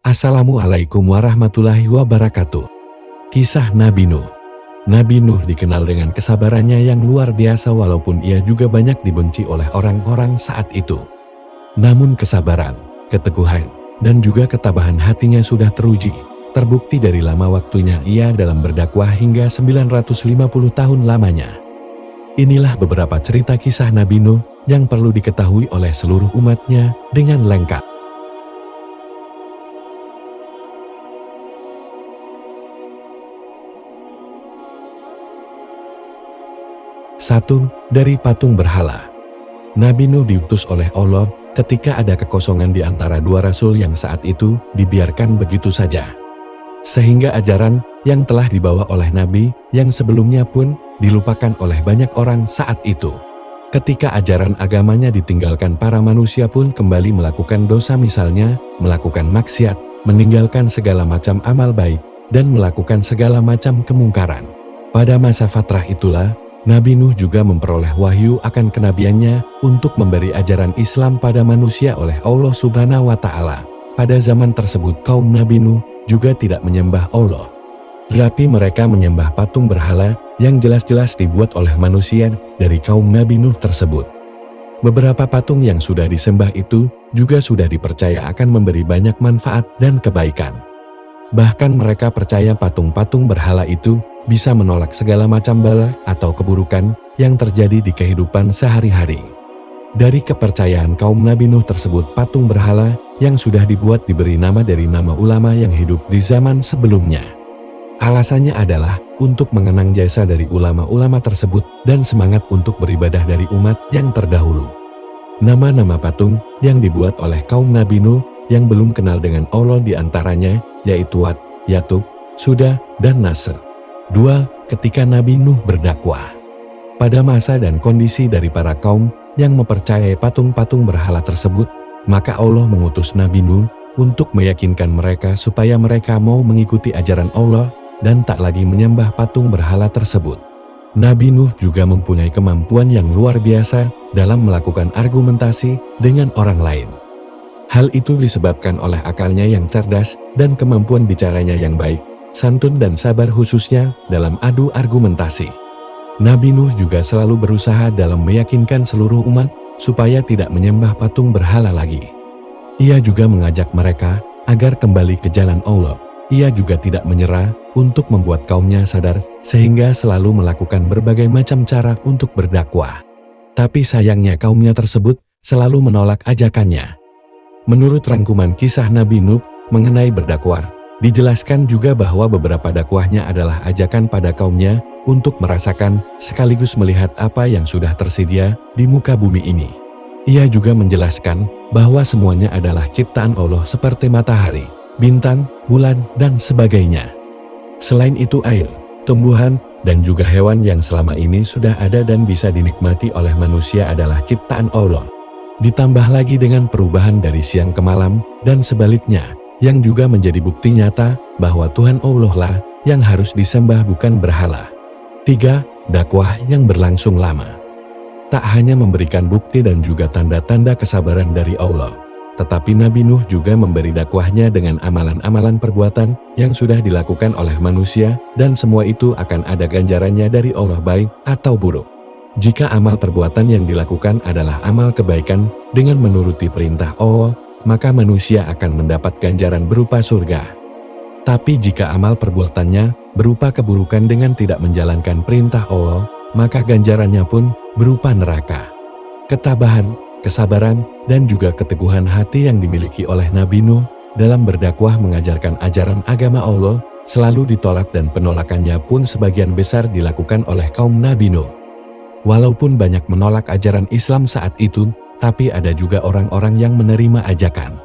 Assalamualaikum warahmatullahi wabarakatuh. Kisah Nabi Nuh. Nabi Nuh dikenal dengan kesabarannya yang luar biasa walaupun ia juga banyak dibenci oleh orang-orang saat itu. Namun kesabaran, keteguhan, dan juga ketabahan hatinya sudah teruji, terbukti dari lama waktunya ia dalam berdakwah hingga 950 tahun lamanya. Inilah beberapa cerita kisah Nabi Nuh yang perlu diketahui oleh seluruh umatnya dengan lengkap. 1. Dari patung berhala. Nabi Nuh diutus oleh Allah ketika ada kekosongan di antara dua rasul yang saat itu dibiarkan begitu saja. Sehingga ajaran yang telah dibawa oleh Nabi yang sebelumnya pun dilupakan oleh banyak orang saat itu. Ketika ajaran agamanya ditinggalkan, para manusia pun kembali melakukan dosa, misalnya melakukan maksiat, meninggalkan segala macam amal baik, dan melakukan segala macam kemungkaran. Pada masa fatrah itulah, Nabi Nuh juga memperoleh wahyu akan kenabiannya untuk memberi ajaran Islam pada manusia oleh Allah Subhanahu wa Ta'ala. Pada zaman tersebut kaum Nabi Nuh juga tidak menyembah Allah, tetapi mereka menyembah patung berhala yang jelas-jelas dibuat oleh manusia dari kaum Nabi Nuh tersebut. Beberapa patung yang sudah disembah itu juga sudah dipercaya akan memberi banyak manfaat dan kebaikan. Bahkan mereka percaya patung-patung berhala itu bisa menolak segala macam bala atau keburukan yang terjadi di kehidupan sehari-hari. Dari kepercayaan kaum Nabi Nuh tersebut, patung berhala yang sudah dibuat diberi nama dari nama ulama yang hidup di zaman sebelumnya. Alasannya adalah untuk mengenang jasa dari ulama-ulama tersebut dan semangat untuk beribadah dari umat yang terdahulu. Nama-nama patung yang dibuat oleh kaum Nabi Nuh yang belum kenal dengan Allah diantaranya yaitu Wat, Yatub, Suda, dan Nasr. 2. Ketika Nabi Nuh berdakwah. Pada masa dan kondisi dari para kaum yang mempercayai patung-patung berhala tersebut, maka Allah mengutus Nabi Nuh untuk meyakinkan mereka supaya mereka mau mengikuti ajaran Allah dan tak lagi menyembah patung berhala tersebut. Nabi Nuh juga mempunyai kemampuan yang luar biasa dalam melakukan argumentasi dengan orang lain. Hal itu disebabkan oleh akalnya yang cerdas dan kemampuan bicaranya yang baik, santun dan sabar khususnya dalam adu argumentasi. Nabi Nuh juga selalu berusaha dalam meyakinkan seluruh umat supaya tidak menyembah patung berhala lagi. Ia juga mengajak mereka agar kembali ke jalan Allah. Ia juga tidak menyerah untuk membuat kaumnya sadar sehingga selalu melakukan berbagai macam cara untuk berdakwah. Tapi sayangnya kaumnya tersebut selalu menolak ajakannya. Menurut rangkuman kisah Nabi Nuh mengenai berdakwah, dijelaskan juga bahwa beberapa dakwahnya adalah ajakan pada kaumnya untuk merasakan sekaligus melihat apa yang sudah tersedia di muka bumi ini. Ia juga menjelaskan bahwa semuanya adalah ciptaan Allah seperti matahari, bintang, bulan, dan sebagainya. Selain itu air, tumbuhan, dan juga hewan yang selama ini sudah ada dan bisa dinikmati oleh manusia adalah ciptaan Allah. Ditambah lagi dengan perubahan dari siang ke malam dan sebaliknya, yang juga menjadi bukti nyata bahwa Tuhan Allah lah yang harus disembah bukan berhala. 3. Dakwah yang berlangsung lama. Tak hanya memberikan bukti dan juga tanda-tanda kesabaran dari Allah, tetapi Nabi Nuh juga memberi dakwahnya dengan amalan-amalan perbuatan yang sudah dilakukan oleh manusia dan semua itu akan ada ganjarannya dari Allah baik atau buruk. Jika amal perbuatan yang dilakukan adalah amal kebaikan dengan menuruti perintah Allah, maka manusia akan mendapat ganjaran berupa surga. Tapi jika amal perbuatannya berupa keburukan dengan tidak menjalankan perintah Allah, maka ganjarannya pun berupa neraka. Ketabahan, kesabaran, dan juga keteguhan hati yang dimiliki oleh Nabi Nuh dalam berdakwah mengajarkan ajaran agama Allah selalu ditolak dan penolakannya pun sebagian besar dilakukan oleh kaum Nabi Nuh. Walaupun banyak menolak ajaran Islam saat itu, tapi ada juga orang-orang yang menerima ajakan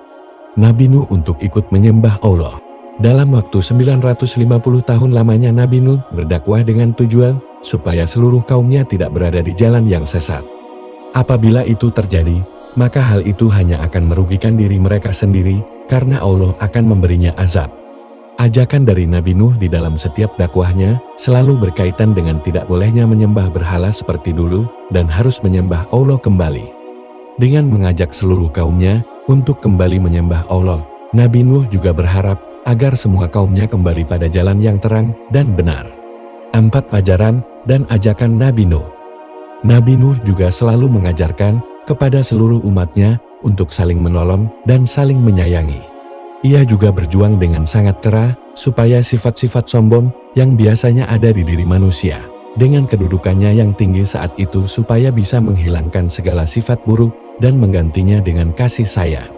Nabi Nuh untuk ikut menyembah Allah. Dalam waktu 950 tahun lamanya Nabi Nuh berdakwah dengan tujuan supaya seluruh kaumnya tidak berada di jalan yang sesat. Apabila itu terjadi, maka hal itu hanya akan merugikan diri mereka sendiri karena Allah akan memberinya azab. Ajakan dari Nabi Nuh di dalam setiap dakwahnya selalu berkaitan dengan tidak bolehnya menyembah berhala seperti dulu dan harus menyembah Allah kembali. Dengan mengajak seluruh kaumnya untuk kembali menyembah Allah, Nabi Nuh juga berharap agar semua kaumnya kembali pada jalan yang terang dan benar. 4 ajaran dan ajakan Nabi Nuh. Nabi Nuh juga selalu mengajarkan kepada seluruh umatnya untuk saling menolong dan saling menyayangi. Ia juga berjuang dengan sangat keras supaya sifat-sifat sombong yang biasanya ada di diri manusia dengan kedudukannya yang tinggi saat itu supaya bisa menghilangkan segala sifat buruk dan menggantinya dengan kasih sayang.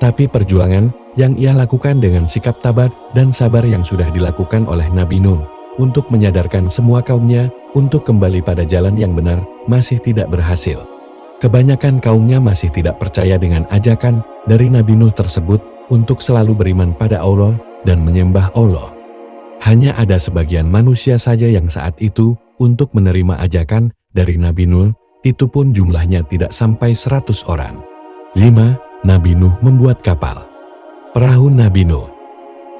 Tapi perjuangan yang ia lakukan dengan sikap tabah dan sabar yang sudah dilakukan oleh Nabi Nuh untuk menyadarkan semua kaumnya untuk kembali pada jalan yang benar masih tidak berhasil. Kebanyakan kaumnya masih tidak percaya dengan ajakan dari Nabi Nuh tersebut untuk selalu beriman pada Allah dan menyembah Allah. Hanya ada sebagian manusia saja yang saat itu untuk menerima ajakan dari Nabi Nuh, itu pun jumlahnya tidak sampai 100 orang. 5. Nabi Nuh membuat kapal. Perahu Nabi Nuh.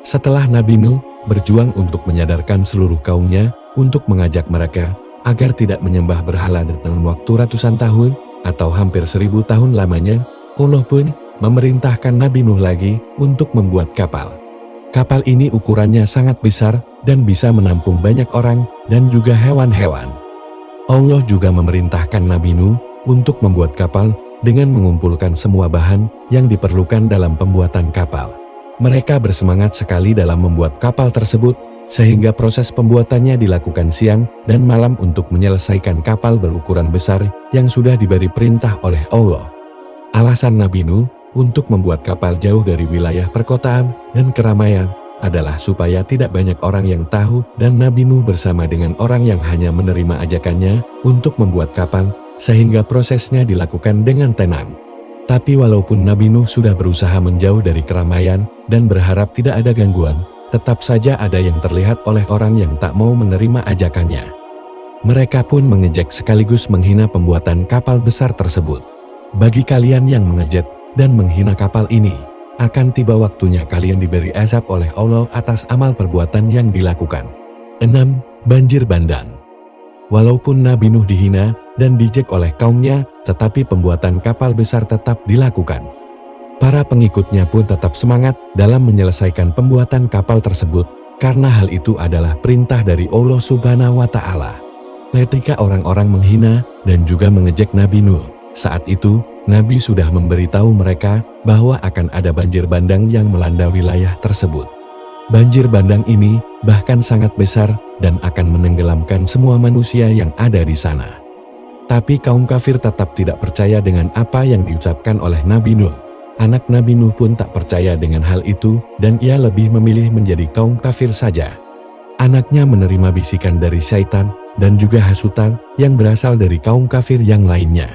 Setelah Nabi Nuh berjuang untuk menyadarkan seluruh kaumnya untuk mengajak mereka agar tidak menyembah berhala dalam waktu ratusan tahun atau hampir 1000 tahun lamanya, Allah pun memerintahkan Nabi Nuh lagi untuk membuat kapal. Kapal ini ukurannya sangat besar dan bisa menampung banyak orang dan juga hewan-hewan. Allah juga memerintahkan Nabi Nuh untuk membuat kapal dengan mengumpulkan semua bahan yang diperlukan dalam pembuatan kapal. Mereka bersemangat sekali dalam membuat kapal tersebut, sehingga proses pembuatannya dilakukan siang dan malam untuk menyelesaikan kapal berukuran besar yang sudah diberi perintah oleh Allah. Alasan Nabi Nuh untuk membuat kapal jauh dari wilayah perkotaan dan keramaian adalah supaya tidak banyak orang yang tahu dan Nabi Nuh bersama dengan orang yang hanya menerima ajakannya untuk membuat kapal, sehingga prosesnya dilakukan dengan tenang. Tapi walaupun Nabi Nuh sudah berusaha menjauh dari keramaian dan berharap tidak ada gangguan, tetap saja ada yang terlihat oleh orang yang tak mau menerima ajakannya. Mereka pun mengejek sekaligus menghina pembuatan kapal besar tersebut. Bagi kalian yang mengejek dan menghina kapal ini, akan tiba waktunya kalian diberi azab oleh Allah atas amal perbuatan yang dilakukan. 6. Banjir bandang. Walaupun Nabi Nuh dihina dan dijek oleh kaumnya, tetapi pembuatan kapal besar tetap dilakukan. Para pengikutnya pun tetap semangat dalam menyelesaikan pembuatan kapal tersebut, karena hal itu adalah perintah dari Allah Subhanahu wa Ta'ala. Ketika orang-orang menghina dan juga mengejek Nabi Nuh, saat itu Nabi sudah memberitahu mereka bahwa akan ada banjir bandang yang melanda wilayah tersebut. Banjir bandang ini bahkan sangat besar dan akan menenggelamkan semua manusia yang ada di sana. Tapi kaum kafir tetap tidak percaya dengan apa yang diucapkan oleh Nabi Nuh. Anak Nabi Nuh pun tak percaya dengan hal itu dan ia lebih memilih menjadi kaum kafir saja. Anaknya menerima bisikan dari syaitan dan juga hasutan yang berasal dari kaum kafir yang lainnya.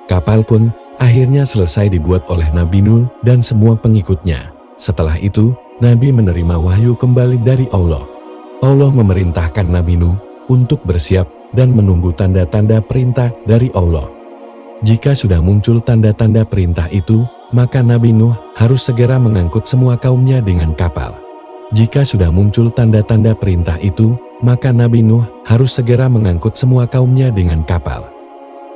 Kapal pun akhirnya selesai dibuat oleh Nabi Nuh dan semua pengikutnya. Setelah itu, Nabi menerima wahyu kembali dari Allah. Allah memerintahkan Nabi Nuh untuk bersiap dan menunggu tanda-tanda perintah dari Allah. Jika sudah muncul tanda-tanda perintah itu, maka Nabi Nuh harus segera mengangkut semua kaumnya dengan kapal. Jika sudah muncul tanda-tanda perintah itu, maka Nabi Nuh harus segera mengangkut semua kaumnya dengan kapal.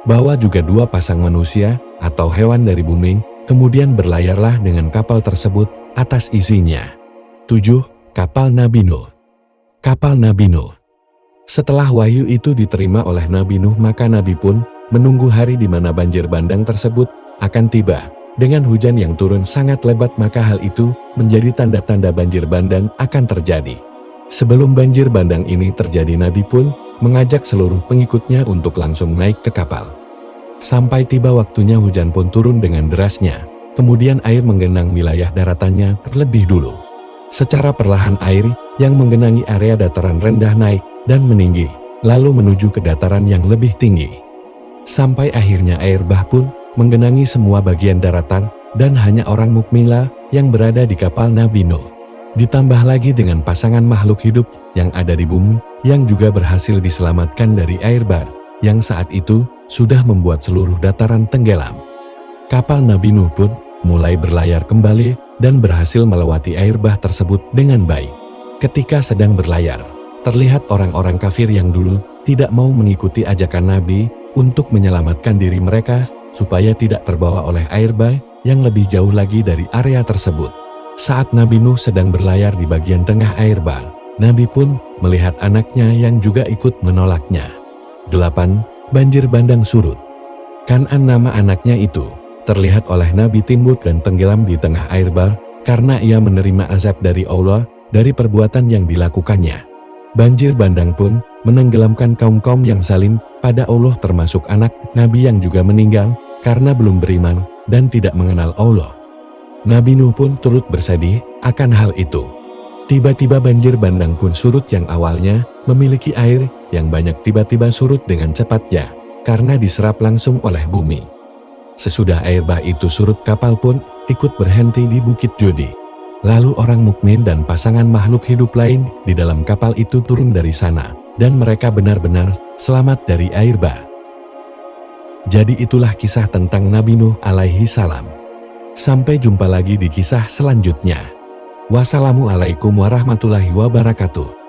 Bawa juga 2 pasang manusia atau hewan dari bumi, kemudian berlayarlah dengan kapal tersebut atas isinya. 7. Kapal Nabi Nuh. Kapal Nabi Nuh. Setelah wahyu itu diterima oleh Nabi Nuh, maka Nabi pun menunggu hari di mana banjir bandang tersebut akan tiba. Dengan hujan yang turun sangat lebat, maka hal itu menjadi tanda-tanda banjir bandang akan terjadi. Sebelum banjir bandang ini terjadi, Nabi pun mengajak seluruh pengikutnya untuk langsung naik ke kapal. Sampai tiba waktunya, hujan pun turun dengan derasnya. Kemudian air menggenang wilayah daratannya terlebih dulu. Secara perlahan air yang menggenangi area dataran rendah naik dan meninggi, lalu menuju ke dataran yang lebih tinggi. Sampai akhirnya air bah pun menggenangi semua bagian daratan dan hanya orang mukminlah yang berada di kapal Nabi Nuh. Ditambah lagi dengan pasangan makhluk hidup yang ada di bumi yang juga berhasil diselamatkan dari air bah yang saat itu sudah membuat seluruh dataran tenggelam. Kapal Nabi Nuh pun mulai berlayar kembali dan berhasil melewati air bah tersebut dengan baik. Ketika sedang berlayar, terlihat orang-orang kafir yang dulu tidak mau mengikuti ajakan Nabi untuk menyelamatkan diri mereka supaya tidak terbawa oleh air bah yang lebih jauh lagi dari area tersebut. Saat Nabi Nuh sedang berlayar di bagian tengah air bah, Nabi pun melihat anaknya yang juga ikut menolaknya. 8. Banjir bandang surut. Kan'an nama anaknya itu, terlihat oleh Nabi timbul dan tenggelam di tengah air bah, karena ia menerima azab dari Allah, dari perbuatan yang dilakukannya. Banjir bandang pun menenggelamkan kaum-kaum yang zalim pada Allah termasuk anak Nabi yang juga meninggal, karena belum beriman dan tidak mengenal Allah. Nabi Nuh pun turut bersedih akan hal itu. Tiba-tiba banjir bandang pun surut yang awalnya memiliki air yang banyak tiba-tiba surut dengan cepatnya, karena diserap langsung oleh bumi. Sesudah air bah itu surut kapal pun ikut berhenti di Bukit Jodi. Lalu orang mukmin dan pasangan makhluk hidup lain di dalam kapal itu turun dari sana, dan mereka benar-benar selamat dari air bah. Jadi itulah kisah tentang Nabi Nuh alaihi salam. Sampai jumpa lagi di kisah selanjutnya. Wassalamualaikum warahmatullahi wabarakatuh.